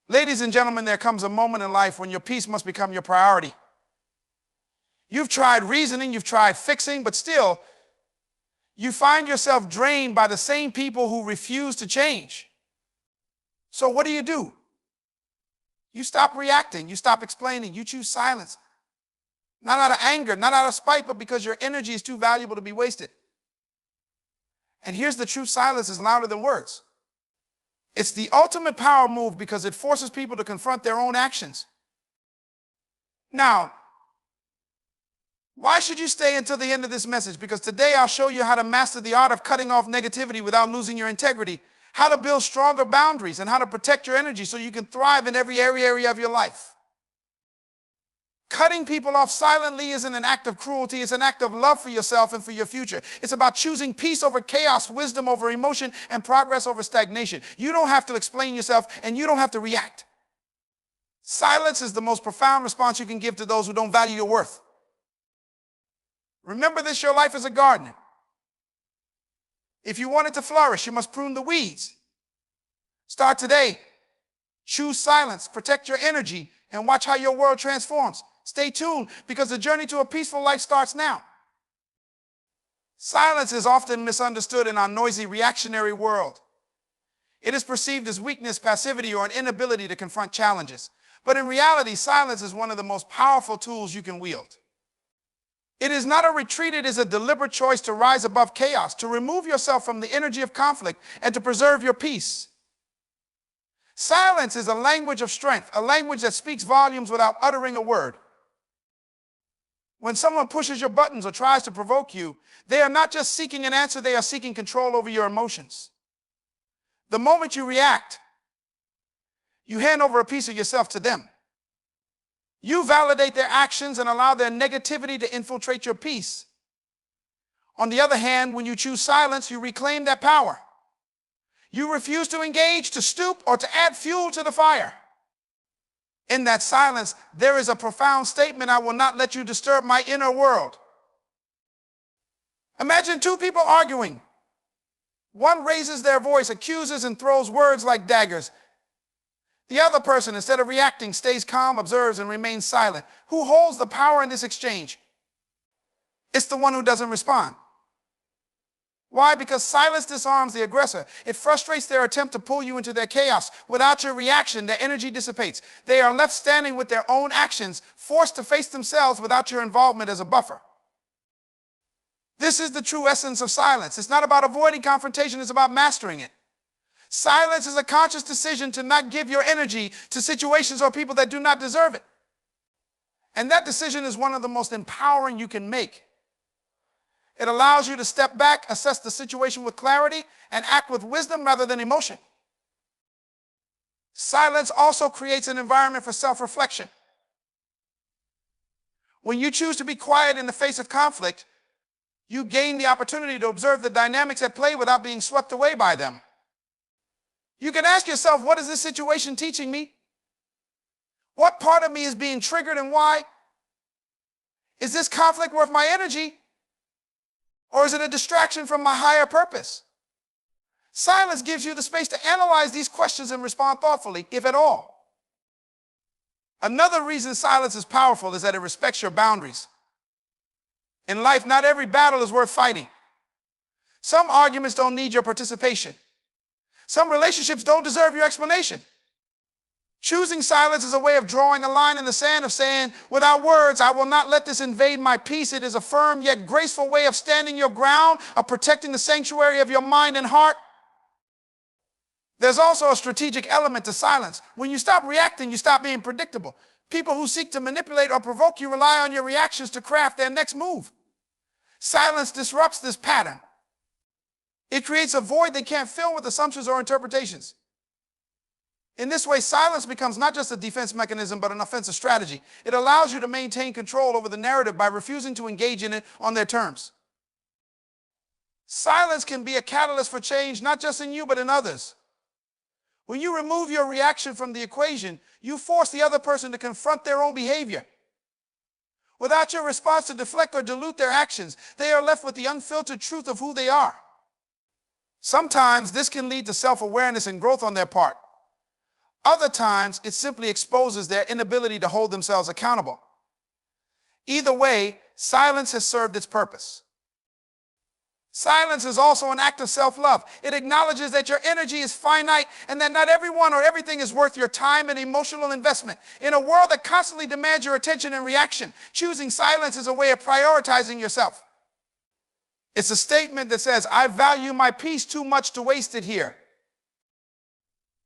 Ladies and gentlemen, there comes a moment in life when your peace must become your priority. You've tried reasoning, you've tried fixing, but still, you find yourself drained by the same people who refuse to change. So what do? You stop reacting, you stop explaining, you choose silence. Not out of anger, not out of spite, but because your energy is too valuable to be wasted. And here's the truth: silence is louder than words. It's the ultimate power move because it forces people to confront their own actions. Now, why should you stay until the end of this message? Because today I'll show you how to master the art of cutting off negativity without losing your integrity, how to build stronger boundaries, and how to protect your energy so you can thrive in every area of your life. Cutting people off silently isn't an act of cruelty, it's an act of love for yourself and for your future. It's about choosing peace over chaos, wisdom over emotion, and progress over stagnation. You don't have to explain yourself, and you don't have to react. Silence is the most profound response you can give to those who don't value your worth. Remember this: your life is a garden. If you want it to flourish, you must prune the weeds. Start today. Choose silence, protect your energy, and watch how your world transforms. Stay tuned, because the journey to a peaceful life starts now. Silence is often misunderstood in our noisy, reactionary world. It is perceived as weakness, passivity, or an inability to confront challenges. But in reality, silence is one of the most powerful tools you can wield. It is not a retreat, it is a deliberate choice to rise above chaos, to remove yourself from the energy of conflict, and to preserve your peace. Silence is a language of strength, a language that speaks volumes without uttering a word. When someone pushes your buttons or tries to provoke you, they are not just seeking an answer, they are seeking control over your emotions. The moment you react, you hand over a piece of yourself to them. You validate their actions and allow their negativity to infiltrate your peace. On the other hand, when you choose silence, you reclaim that power. You refuse to engage, to stoop, or to add fuel to the fire. In that silence, there is a profound statement: I will not let you disturb my inner world. Imagine two people arguing. One raises their voice, accuses, and throws words like daggers. The other person, instead of reacting, stays calm, observes, and remains silent. Who holds the power in this exchange? It's the one who doesn't respond. Why? Because silence disarms the aggressor. It frustrates their attempt to pull you into their chaos. Without your reaction, their energy dissipates. They are left standing with their own actions, forced to face themselves without your involvement as a buffer. This is the true essence of silence. It's not about avoiding confrontation, it's about mastering it. Silence is a conscious decision to not give your energy to situations or people that do not deserve it. And that decision is one of the most empowering you can make. It allows you to step back, assess the situation with clarity, and act with wisdom rather than emotion. Silence also creates an environment for self-reflection. When you choose to be quiet in the face of conflict, you gain the opportunity to observe the dynamics at play without being swept away by them. You can ask yourself, what is this situation teaching me? What part of me is being triggered and why? Is this conflict worth my energy? Or is it a distraction from my higher purpose? Silence gives you the space to analyze these questions and respond thoughtfully, if at all. Another reason silence is powerful is that it respects your boundaries. In life, not every battle is worth fighting. Some arguments don't need your participation. Some relationships don't deserve your explanation. Choosing silence is a way of drawing a line in the sand, of saying, without words, I will not let this invade my peace. It is a firm yet graceful way of standing your ground, of protecting the sanctuary of your mind and heart. There's also a strategic element to silence. When you stop reacting, you stop being predictable. People who seek to manipulate or provoke you rely on your reactions to craft their next move. Silence disrupts this pattern. It creates a void they can't fill with assumptions or interpretations. In this way, silence becomes not just a defense mechanism, but an offensive strategy. It allows you to maintain control over the narrative by refusing to engage in it on their terms. Silence can be a catalyst for change, not just in you, but in others. When you remove your reaction from the equation, you force the other person to confront their own behavior. Without your response to deflect or dilute their actions, they are left with the unfiltered truth of who they are. Sometimes this can lead to self-awareness and growth on their part. Other times, it simply exposes their inability to hold themselves accountable. Either way, silence has served its purpose. Silence is also an act of self-love. It acknowledges that your energy is finite and that not everyone or everything is worth your time and emotional investment. In a world that constantly demands your attention and reaction, choosing silence is a way of prioritizing yourself. It's a statement that says, I value my peace too much to waste it here.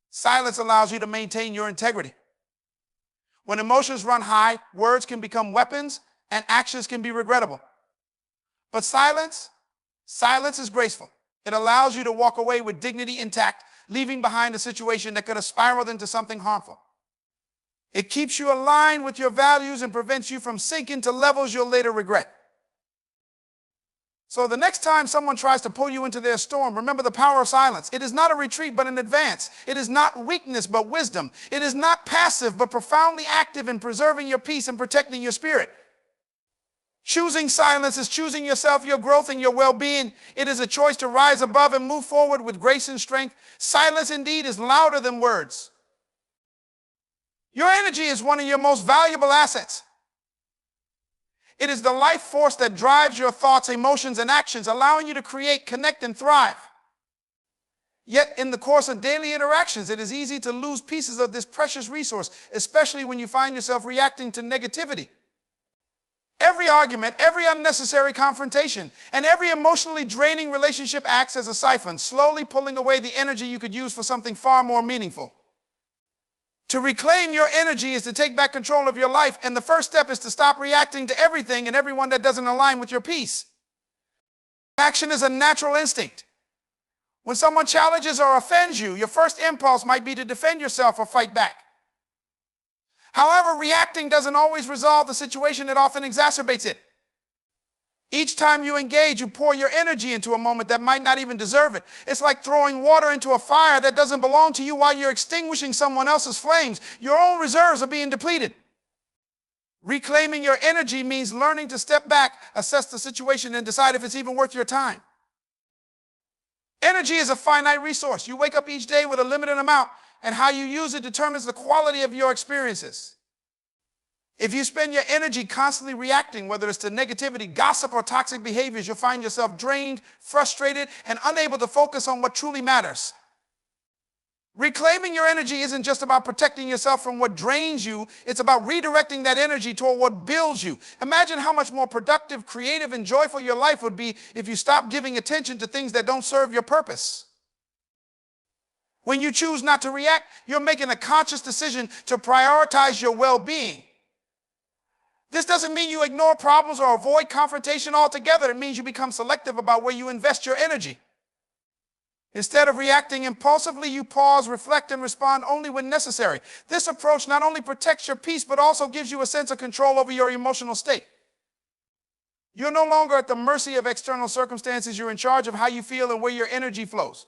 Silence allows you to maintain your integrity. When emotions run high, words can become weapons and actions can be regrettable. But silence is graceful. It allows you to walk away with dignity intact, leaving behind a situation that could have spiraled into something harmful. It keeps you aligned with your values and prevents you from sinking to levels you'll later regret. So the next time someone tries to pull you into their storm, remember the power of silence. It is not a retreat, but an advance. It is not weakness, but wisdom. It is not passive, but profoundly active in preserving your peace and protecting your spirit. Choosing silence is choosing yourself, your growth, and your well-being. It is a choice to rise above and move forward with grace and strength. Silence indeed is louder than words. Your energy is one of your most valuable assets. It is the life force that drives your thoughts, emotions, and actions, allowing you to create, connect, and thrive. Yet in the course of daily interactions, it is easy to lose pieces of this precious resource, especially when you find yourself reacting to negativity. Every argument, every unnecessary confrontation, and every emotionally draining relationship acts as a siphon, slowly pulling away the energy you could use for something far more meaningful. To reclaim your energy is to take back control of your life, and the first step is to stop reacting to everything and everyone that doesn't align with your peace. Action is a natural instinct. When someone challenges or offends you, your first impulse might be to defend yourself or fight back. However, reacting doesn't always resolve the situation, it often exacerbates it. Each time you engage, you pour your energy into a moment that might not even deserve it. It's like throwing water into a fire that doesn't belong to you while you're extinguishing someone else's flames. Your own reserves are being depleted. Reclaiming your energy means learning to step back, assess the situation, and decide if it's even worth your time. Energy is a finite resource. You wake up each day with a limited amount, and how you use it determines the quality of your experiences. If you spend your energy constantly reacting, whether it's to negativity, gossip, or toxic behaviors, you'll find yourself drained, frustrated, and unable to focus on what truly matters. Reclaiming your energy isn't just about protecting yourself from what drains you, it's about redirecting that energy toward what builds you. Imagine how much more productive, creative, and joyful your life would be if you stopped giving attention to things that don't serve your purpose. When you choose not to react, you're making a conscious decision to prioritize your well-being. This doesn't mean you ignore problems or avoid confrontation altogether. It means you become selective about where you invest your energy. Instead of reacting impulsively, you pause, reflect, and respond only when necessary. This approach not only protects your peace, but also gives you a sense of control over your emotional state. You're no longer at the mercy of external circumstances. You're in charge of how you feel and where your energy flows.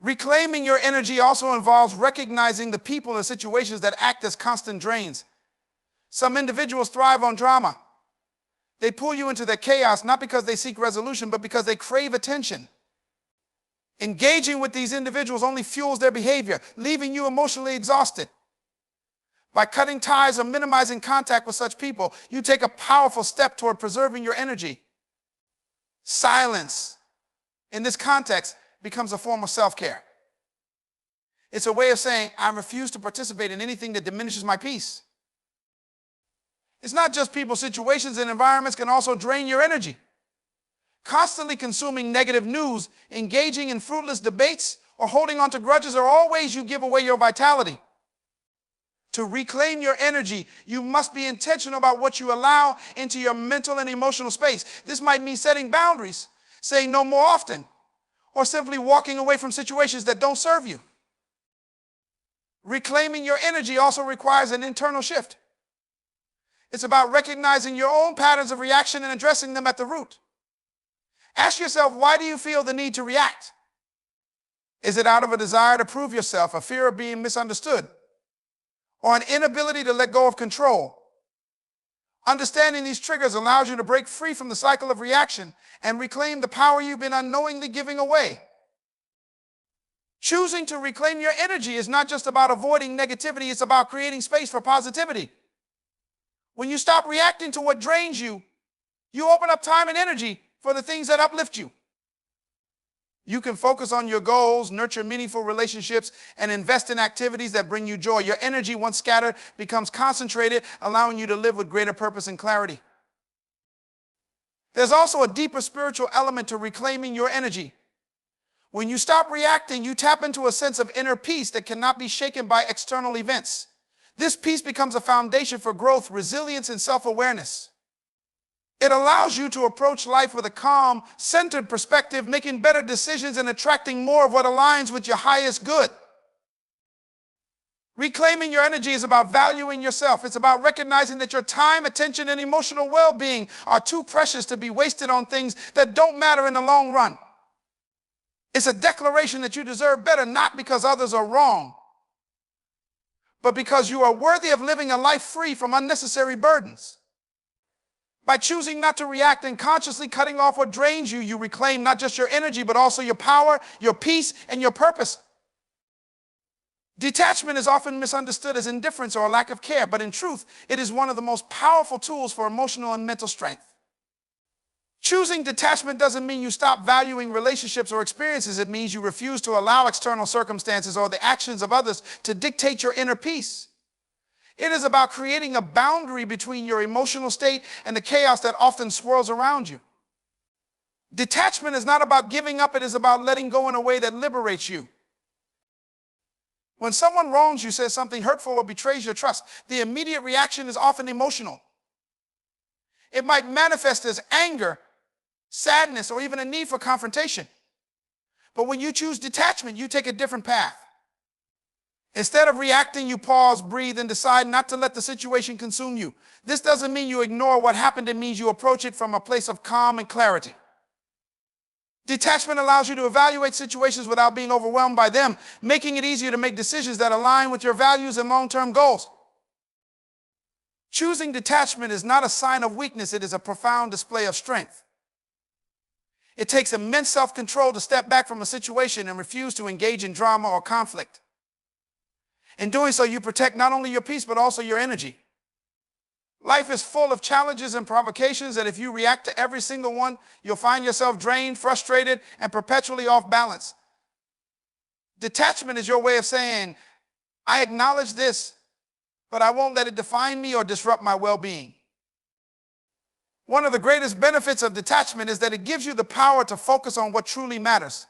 Reclaiming your energy also involves recognizing the people and situations that act as constant drains. Some individuals thrive on drama. They pull you into their chaos not because they seek resolution, but because they crave attention. Engaging with these individuals only fuels their behavior, leaving you emotionally exhausted. By cutting ties or minimizing contact with such people, you take a powerful step toward preserving your energy. Silence, in this context, becomes a form of self-care. It's a way of saying, I refuse to participate in anything that diminishes my peace. It's not just people, situations, and environments can also drain your energy. Constantly consuming negative news, engaging in fruitless debates, or holding on to grudges are all ways you give away your vitality. To reclaim your energy, you must be intentional about what you allow into your mental and emotional space. This might mean setting boundaries, saying no more often, or simply walking away from situations that don't serve you. Reclaiming your energy also requires an internal shift. It's about recognizing your own patterns of reaction and addressing them at the root. Ask yourself, why do you feel the need to react? Is it out of a desire to prove yourself, a fear of being misunderstood, or an inability to let go of control? Understanding these triggers allows you to break free from the cycle of reaction and reclaim the power you've been unknowingly giving away. Choosing to reclaim your energy is not just about avoiding negativity, it's about creating space for positivity. When you stop reacting to what drains you, you open up time and energy for the things that uplift you. You can focus on your goals, nurture meaningful relationships, and invest in activities that bring you joy. Your energy, once scattered, becomes concentrated, allowing you to live with greater purpose and clarity. There's also a deeper spiritual element to reclaiming your energy. When you stop reacting, you tap into a sense of inner peace that cannot be shaken by external events. This peace becomes a foundation for growth, resilience, and self-awareness. It allows you to approach life with a calm, centered perspective, making better decisions and attracting more of what aligns with your highest good. Reclaiming your energy is about valuing yourself. It's about recognizing that your time, attention, and emotional well-being are too precious to be wasted on things that don't matter in the long run. It's a declaration that you deserve better, not because others are wrong, but because you are worthy of living a life free from unnecessary burdens. By choosing not to react and consciously cutting off what drains you, you reclaim not just your energy, but also your power, your peace, and your purpose. Detachment is often misunderstood as indifference or a lack of care, but in truth, it is one of the most powerful tools for emotional and mental strength. Choosing detachment doesn't mean you stop valuing relationships or experiences. It means you refuse to allow external circumstances or the actions of others to dictate your inner peace. It is about creating a boundary between your emotional state and the chaos that often swirls around you. Detachment is not about giving up. It is about letting go in a way that liberates you. When someone wrongs you, says something hurtful, or betrays your trust, the immediate reaction is often emotional. It might manifest as anger, sadness, or even a need for confrontation. But when you choose detachment, you take a different path. Instead of reacting, you pause, breathe, and decide not to let the situation consume you. This doesn't mean you ignore what happened. It means you approach it from a place of calm and clarity. Detachment allows you to evaluate situations without being overwhelmed by them, making it easier to make decisions that align with your values and long-term goals. Choosing detachment is not a sign of weakness. It is a profound display of strength. It takes immense self-control to step back from a situation and refuse to engage in drama or conflict. In doing so, you protect not only your peace, but also your energy. Life is full of challenges and provocations that if you react to every single one, you'll find yourself drained, frustrated, and perpetually off balance. Detachment is your way of saying, I acknowledge this, but I won't let it define me or disrupt my well-being. One of the greatest benefits of detachment is that it gives you the power to focus on what truly matters.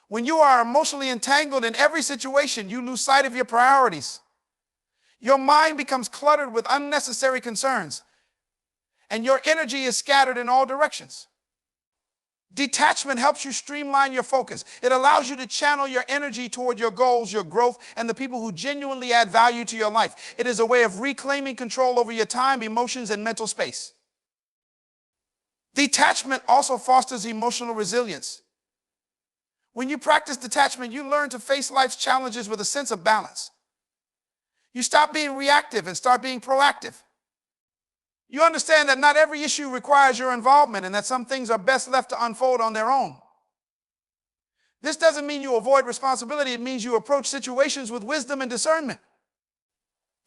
When you are emotionally entangled in every situation, you lose sight of your priorities. Your mind becomes cluttered with unnecessary concerns, and your energy is scattered in all directions. Detachment helps you streamline your focus. It allows you to channel your energy toward your goals, your growth, and the people who genuinely add value to your life. It is a way of reclaiming control over your time, emotions, and mental space. Detachment also fosters emotional resilience. When you practice detachment, you learn to face life's challenges with a sense of balance. You stop being reactive and start being proactive. You understand that not every issue requires your involvement and that some things are best left to unfold on their own. This doesn't mean you avoid responsibility. It means you approach situations with wisdom and discernment.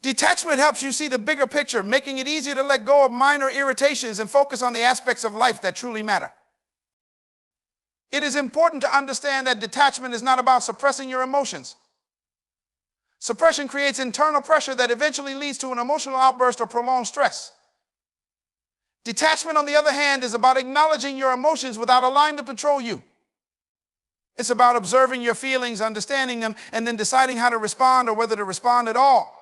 Detachment helps you see the bigger picture, making it easier to let go of minor irritations and focus on the aspects of life that truly matter. It is important to understand that detachment is not about suppressing your emotions. Suppression creates internal pressure that eventually leads to an emotional outburst or prolonged stress. Detachment, on the other hand, is about acknowledging your emotions without allowing them to control you. It's about observing your feelings, understanding them, and then deciding how to respond or whether to respond at all.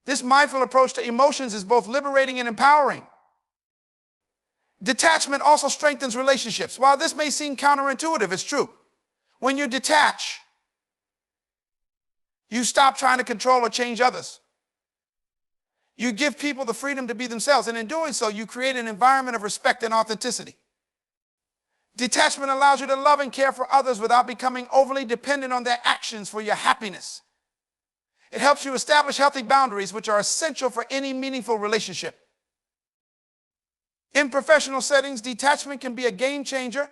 This mindful approach to emotions is both liberating and empowering. Detachment also strengthens relationships. While this may seem counterintuitive, it's true. When you detach, you stop trying to control or change others. You give people the freedom to be themselves, and in doing so, you create an environment of respect and authenticity. Detachment allows you to love and care for others without becoming overly dependent on their actions for your happiness. It helps you establish healthy boundaries, which are essential for any meaningful relationship. In professional settings, detachment can be a game changer.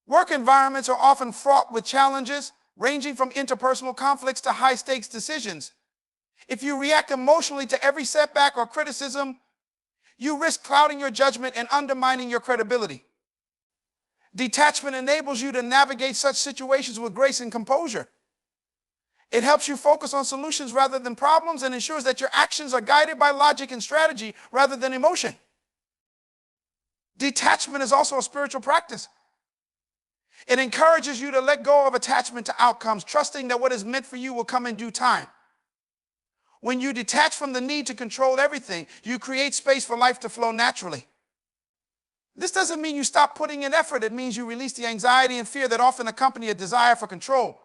Work environments are often fraught with challenges, ranging from interpersonal conflicts to high-stakes decisions. If you react emotionally to every setback or criticism, you risk clouding your judgment and undermining your credibility. Detachment enables you to navigate such situations with grace and composure. It helps you focus on solutions rather than problems and ensures that your actions are guided by logic and strategy rather than emotion. Detachment is also a spiritual practice. It encourages you to let go of attachment to outcomes, trusting that what is meant for you will come in due time. When you detach from the need to control everything, you create space for life to flow naturally. This doesn't mean you stop putting in effort. It means you release the anxiety and fear that often accompany a desire for control.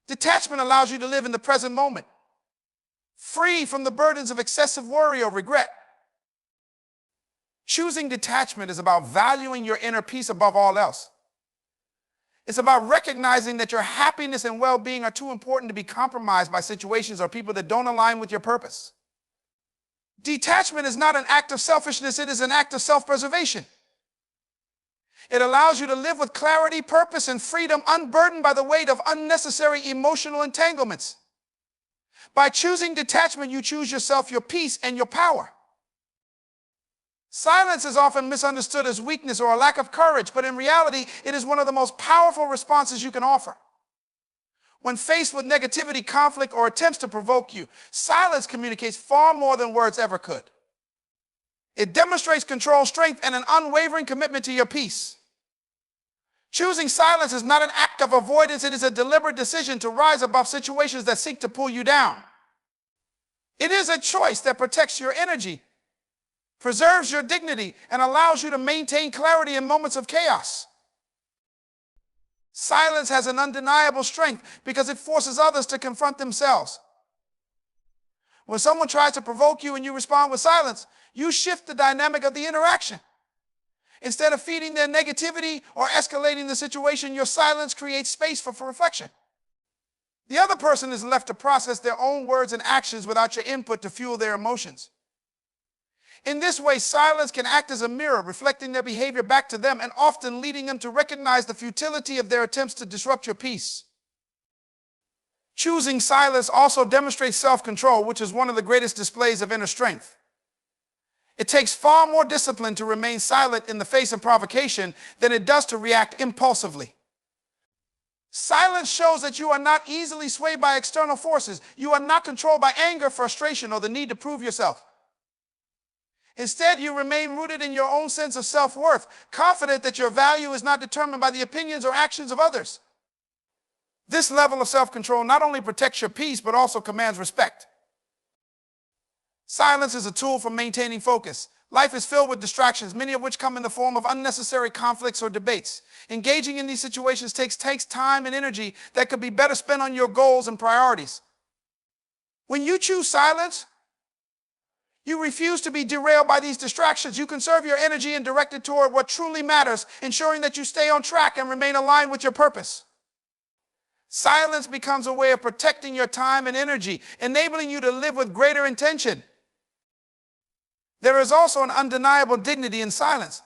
Detachment allows you to live in the present moment, free from the burdens of excessive worry or regret. Choosing detachment is about valuing your inner peace above all else. It's about recognizing that your happiness and well-being are too important to be compromised by situations or people that don't align with your purpose. Detachment is not an act of selfishness, it is an act of self-preservation. It allows you to live with clarity, purpose, and freedom, unburdened by the weight of unnecessary emotional entanglements. By choosing detachment, you choose yourself, your peace, and your power. Silence is often misunderstood as weakness or a lack of courage, but in reality, it is one of the most powerful responses you can offer. When faced with negativity, conflict, or attempts to provoke you, silence communicates far more than words ever could. It demonstrates control, strength, and an unwavering commitment to your peace. Choosing silence is not an act of avoidance, it is a deliberate decision to rise above situations that seek to pull you down. It is a choice that protects your energy, preserves your dignity, and allows you to maintain clarity in moments of chaos. Silence has an undeniable strength because it forces others to confront themselves. When someone tries to provoke you and you respond with silence, you shift the dynamic of the interaction. Instead of feeding their negativity or escalating the situation, your silence creates space for reflection. The other person is left to process their own words and actions without your input to fuel their emotions. In this way, silence can act as a mirror, reflecting their behavior back to them and often leading them to recognize the futility of their attempts to disrupt your peace. Choosing silence also demonstrates self-control, which is one of the greatest displays of inner strength. It takes far more discipline to remain silent in the face of provocation than it does to react impulsively. Silence shows that you are not easily swayed by external forces. You are not controlled by anger, frustration, or the need to prove yourself. Instead, you remain rooted in your own sense of self-worth, confident that your value is not determined by the opinions or actions of others. This level of self-control not only protects your peace, but also commands respect. Silence is a tool for maintaining focus. Life is filled with distractions, many of which come in the form of unnecessary conflicts or debates. Engaging in these situations takes time and energy that could be better spent on your goals and priorities. When you choose silence, you refuse to be derailed by these distractions. You conserve your energy and direct it toward what truly matters, ensuring that you stay on track and remain aligned with your purpose. Silence becomes a way of protecting your time and energy, enabling you to live with greater intention. There is also an undeniable dignity in silence.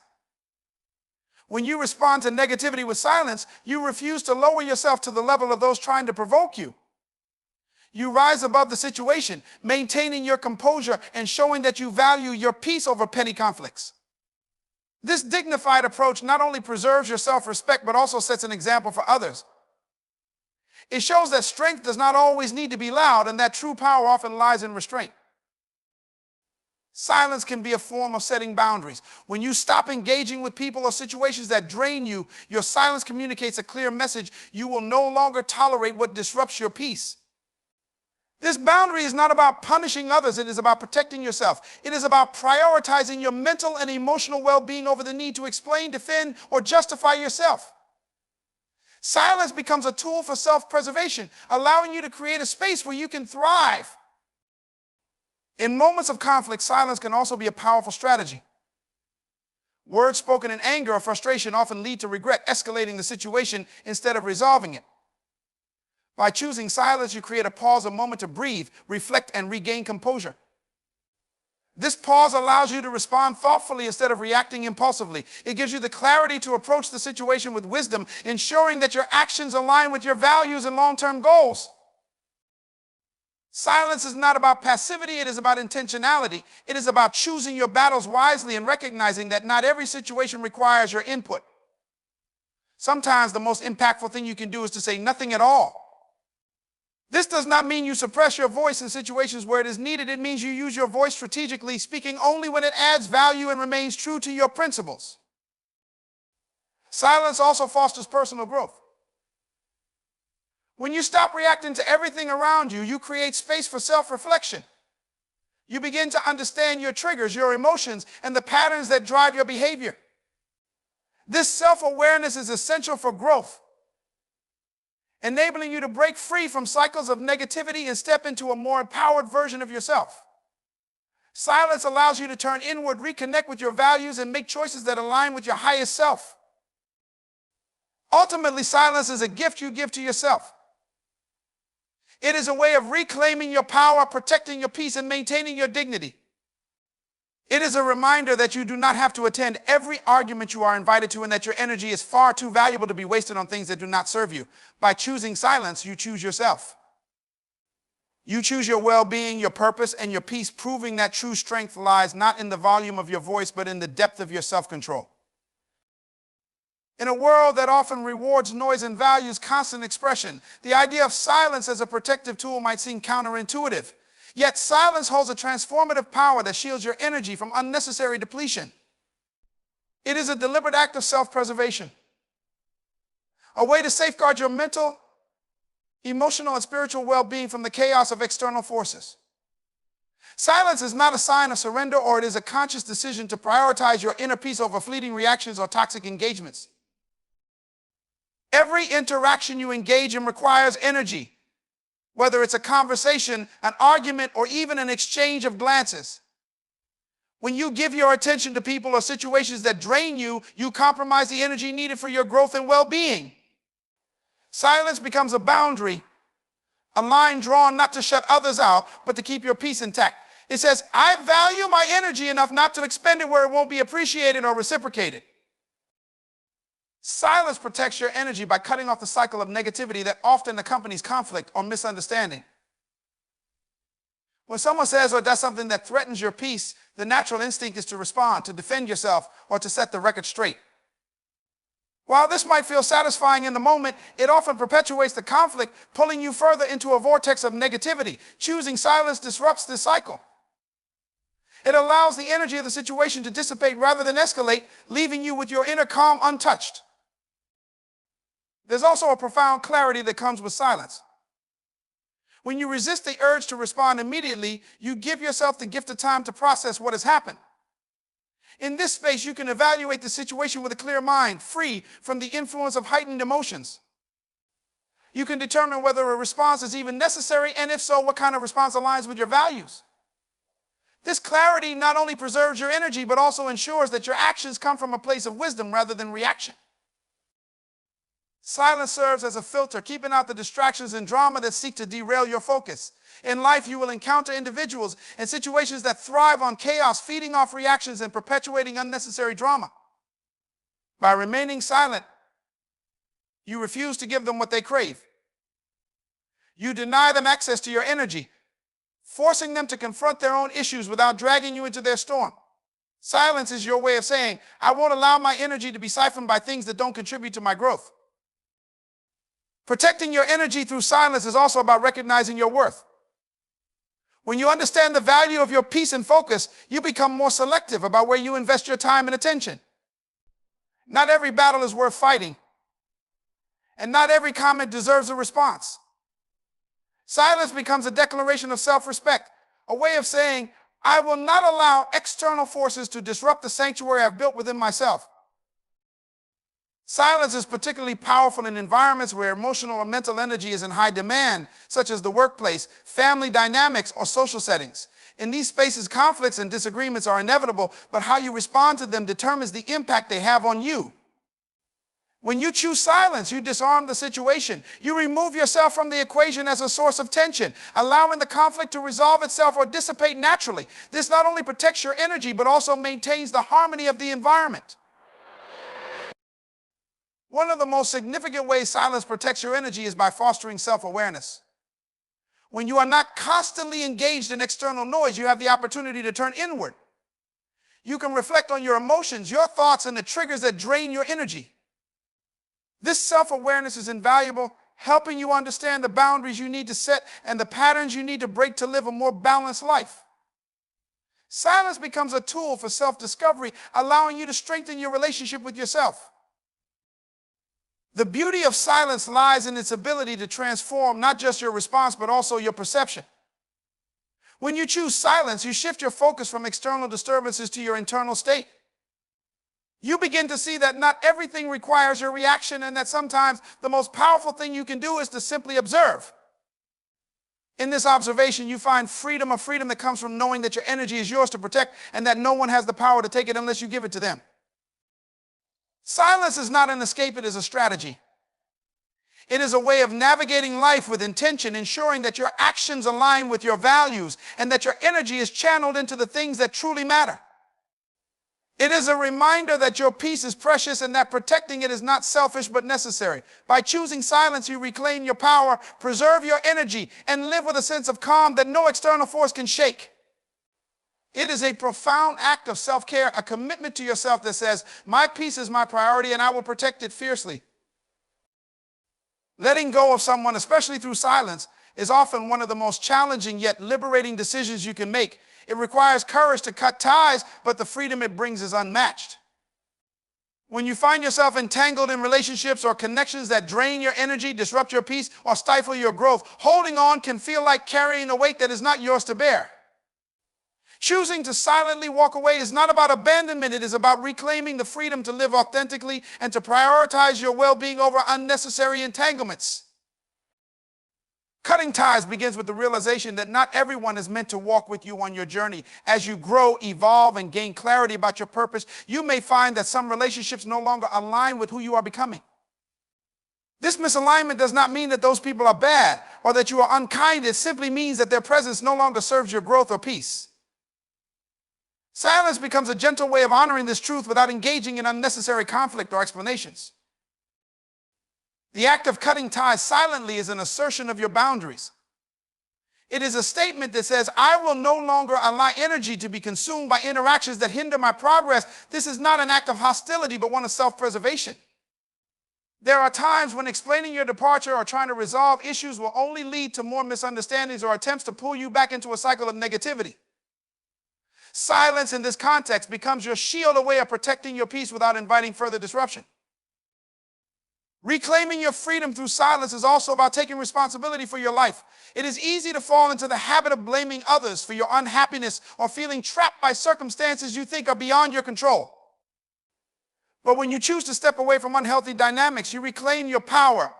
When you respond to negativity with silence, you refuse to lower yourself to the level of those trying to provoke you. You rise above the situation, maintaining your composure and showing that you value your peace over petty conflicts. This dignified approach not only preserves your self-respect, but also sets an example for others. It shows that strength does not always need to be loud and that true power often lies in restraint. Silence can be a form of setting boundaries. When you stop engaging with people or situations that drain you, your silence communicates a clear message. You will no longer tolerate what disrupts your peace. This boundary is not about punishing others. It is about protecting yourself. It is about prioritizing your mental and emotional well-being over the need to explain, defend, or justify yourself. Silence becomes a tool for self-preservation, allowing you to create a space where you can thrive. In moments of conflict, silence can also be a powerful strategy. Words spoken in anger or frustration often lead to regret, escalating the situation instead of resolving it. By choosing silence, you create a pause, a moment to breathe, reflect, and regain composure. This pause allows you to respond thoughtfully instead of reacting impulsively. It gives you the clarity to approach the situation with wisdom, ensuring that your actions align with your values and long-term goals. Silence is not about passivity, it is about intentionality. It is about choosing your battles wisely and recognizing that not every situation requires your input. Sometimes the most impactful thing you can do is to say nothing at all. This does not mean you suppress your voice in situations where it is needed. It means you use your voice strategically, speaking only when it adds value and remains true to your principles. Silence also fosters personal growth. When you stop reacting to everything around you, you create space for self-reflection. You begin to understand your triggers, your emotions, and the patterns that drive your behavior. This self-awareness is essential for growth, enabling you to break free from cycles of negativity and step into a more empowered version of yourself. Silence allows you to turn inward, reconnect with your values, and make choices that align with your highest self. Ultimately, silence is a gift you give to yourself. It is a way of reclaiming your power, protecting your peace, and maintaining your dignity. It is a reminder that you do not have to attend every argument you are invited to and that your energy is far too valuable to be wasted on things that do not serve you. By choosing silence, you choose yourself. You choose your well-being, your purpose, and your peace, proving that true strength lies not in the volume of your voice, but in the depth of your self-control. In a world that often rewards noise and values constant expression, the idea of silence as a protective tool might seem counterintuitive. Yet silence holds a transformative power that shields your energy from unnecessary depletion. It is a deliberate act of self-preservation, a way to safeguard your mental, emotional, and spiritual well-being from the chaos of external forces. Silence is not a sign of surrender, or it is a conscious decision to prioritize your inner peace over fleeting reactions or toxic engagements. Every interaction you engage in requires energy, whether it's a conversation, an argument, or even an exchange of glances. When you give your attention to people or situations that drain you, you compromise the energy needed for your growth and well-being. Silence becomes a boundary, a line drawn not to shut others out, but to keep your peace intact. It says, I value my energy enough not to expend it where it won't be appreciated or reciprocated. Silence protects your energy by cutting off the cycle of negativity that often accompanies conflict or misunderstanding. When someone says or does something that threatens your peace, the natural instinct is to respond, to defend yourself, or to set the record straight. While this might feel satisfying in the moment, it often perpetuates the conflict, pulling you further into a vortex of negativity. Choosing silence disrupts this cycle. It allows the energy of the situation to dissipate rather than escalate, leaving you with your inner calm untouched. There's also a profound clarity that comes with silence. When you resist the urge to respond immediately, you give yourself the gift of time to process what has happened. In this space, you can evaluate the situation with a clear mind, free from the influence of heightened emotions. You can determine whether a response is even necessary, and if so, what kind of response aligns with your values. This clarity not only preserves your energy, but also ensures that your actions come from a place of wisdom rather than reaction. Silence serves as a filter, keeping out the distractions and drama that seek to derail your focus. In life, you will encounter individuals and situations that thrive on chaos, feeding off reactions and perpetuating unnecessary drama. By remaining silent, you refuse to give them what they crave. You deny them access to your energy, forcing them to confront their own issues without dragging you into their storm. Silence is your way of saying, I won't allow my energy to be siphoned by things that don't contribute to my growth. Protecting your energy through silence is also about recognizing your worth. When you understand the value of your peace and focus, you become more selective about where you invest your time and attention. Not every battle is worth fighting, and not every comment deserves a response. Silence becomes a declaration of self-respect, a way of saying, I will not allow external forces to disrupt the sanctuary I've built within myself. Silence is particularly powerful in environments where emotional or mental energy is in high demand, such as the workplace, family dynamics, or social settings. In these spaces, conflicts and disagreements are inevitable, but how you respond to them determines the impact they have on you. When you choose silence, you disarm the situation. You remove yourself from the equation as a source of tension, allowing the conflict to resolve itself or dissipate naturally. This not only protects your energy, but also maintains the harmony of the environment. One of the most significant ways silence protects your energy is by fostering self-awareness. When you are not constantly engaged in external noise, you have the opportunity to turn inward. You can reflect on your emotions, your thoughts, and the triggers that drain your energy. This self-awareness is invaluable, helping you understand the boundaries you need to set and the patterns you need to break to live a more balanced life. Silence becomes a tool for self-discovery, allowing you to strengthen your relationship with yourself. The beauty of silence lies in its ability to transform not just your response, but also your perception. When you choose silence, you shift your focus from external disturbances to your internal state. You begin to see that not everything requires your reaction, and that sometimes the most powerful thing you can do is to simply observe. In this observation, you find freedom, a freedom that comes from knowing that your energy is yours to protect and that no one has the power to take it unless you give it to them. Silence is not an escape, it is a strategy. It is a way of navigating life with intention, ensuring that your actions align with your values and that your energy is channeled into the things that truly matter. It is a reminder that your peace is precious and that protecting it is not selfish but necessary. By choosing silence, you reclaim your power, preserve your energy, and live with a sense of calm that no external force can shake. It is a profound act of self-care, a commitment to yourself that says, my peace is my priority and I will protect it fiercely. Letting go of someone, especially through silence, is often one of the most challenging yet liberating decisions you can make. It requires courage to cut ties, but the freedom it brings is unmatched. When you find yourself entangled in relationships or connections that drain your energy, disrupt your peace, or stifle your growth, holding on can feel like carrying a weight that is not yours to bear. Choosing to silently walk away is not about abandonment. It is about reclaiming the freedom to live authentically and to prioritize your well-being over unnecessary entanglements. Cutting ties begins with the realization that not everyone is meant to walk with you on your journey. As you grow, evolve, and gain clarity about your purpose, you may find that some relationships no longer align with who you are becoming. This misalignment does not mean that those people are bad or that you are unkind. It simply means that their presence no longer serves your growth or peace. Silence becomes a gentle way of honoring this truth without engaging in unnecessary conflict or explanations. The act of cutting ties silently is an assertion of your boundaries. It is a statement that says, I will no longer allow energy to be consumed by interactions that hinder my progress. This is not an act of hostility, but one of self-preservation. There are times when explaining your departure or trying to resolve issues will only lead to more misunderstandings or attempts to pull you back into a cycle of negativity. Silence in this context becomes your shield, a way of protecting your peace without inviting further disruption. Reclaiming your freedom through silence is also about taking responsibility for your life. It is easy to fall into the habit of blaming others for your unhappiness or feeling trapped by circumstances you think are beyond your control. But when you choose to step away from unhealthy dynamics, you reclaim your power.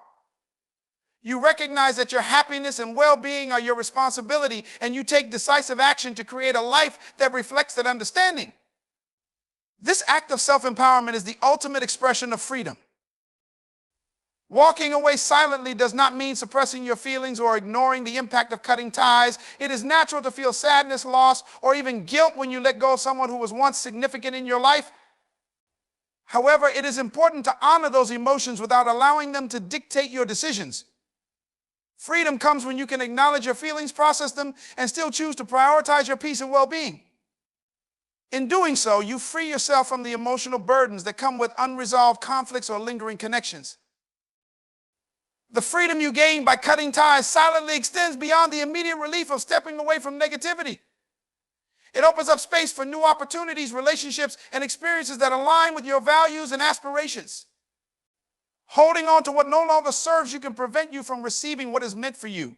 You recognize that your happiness and well-being are your responsibility, and you take decisive action to create a life that reflects that understanding. This act of self-empowerment is the ultimate expression of freedom. Walking away silently does not mean suppressing your feelings or ignoring the impact of cutting ties. It is natural to feel sadness, loss, or even guilt when you let go of someone who was once significant in your life. However, it is important to honor those emotions without allowing them to dictate your decisions. Freedom comes when you can acknowledge your feelings, process them, and still choose to prioritize your peace and well-being. In doing so, you free yourself from the emotional burdens that come with unresolved conflicts or lingering connections. The freedom you gain by cutting ties silently extends beyond the immediate relief of stepping away from negativity. It opens up space for new opportunities, relationships, and experiences that align with your values and aspirations. Holding on to what no longer serves you can prevent you from receiving what is meant for you.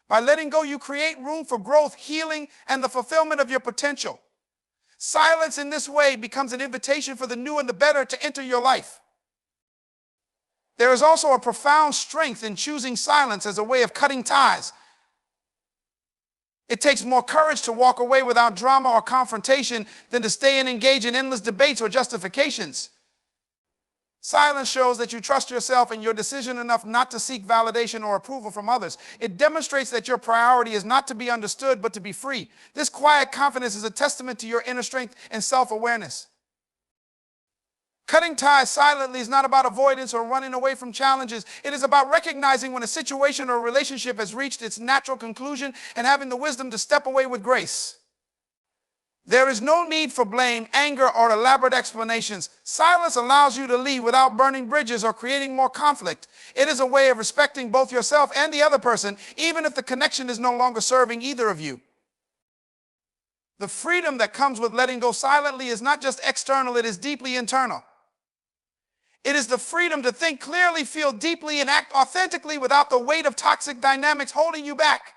By letting go, you create room for growth, healing, and the fulfillment of your potential. Silence in this way becomes an invitation for the new and the better to enter your life. There is also a profound strength in choosing silence as a way of cutting ties. It takes more courage to walk away without drama or confrontation than to stay and engage in endless debates or justifications. Silence shows that you trust yourself and your decision enough not to seek validation or approval from others. It demonstrates that your priority is not to be understood, but to be free. This quiet confidence is a testament to your inner strength and self-awareness. Cutting ties silently is not about avoidance or running away from challenges. It is about recognizing when a situation or a relationship has reached its natural conclusion and having the wisdom to step away with grace. There is no need for blame, anger, or elaborate explanations. Silence allows you to leave without burning bridges or creating more conflict. It is a way of respecting both yourself and the other person, even if the connection is no longer serving either of you. The freedom that comes with letting go silently is not just external, it is deeply internal. It is the freedom to think clearly, feel deeply, and act authentically without the weight of toxic dynamics holding you back.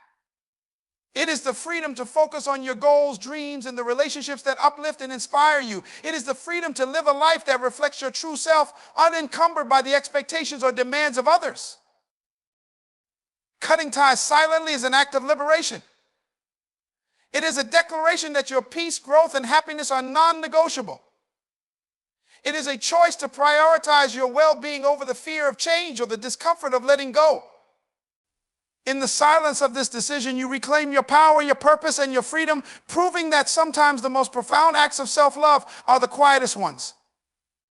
It is the freedom to focus on your goals, dreams, and the relationships that uplift and inspire you. It is the freedom to live a life that reflects your true self, unencumbered by the expectations or demands of others. Cutting ties silently is an act of liberation. It is a declaration that your peace, growth, and happiness are non-negotiable. It is a choice to prioritize your well-being over the fear of change or the discomfort of letting go. In the silence of this decision, you reclaim your power, your purpose, and your freedom, proving that sometimes the most profound acts of self-love are the quietest ones.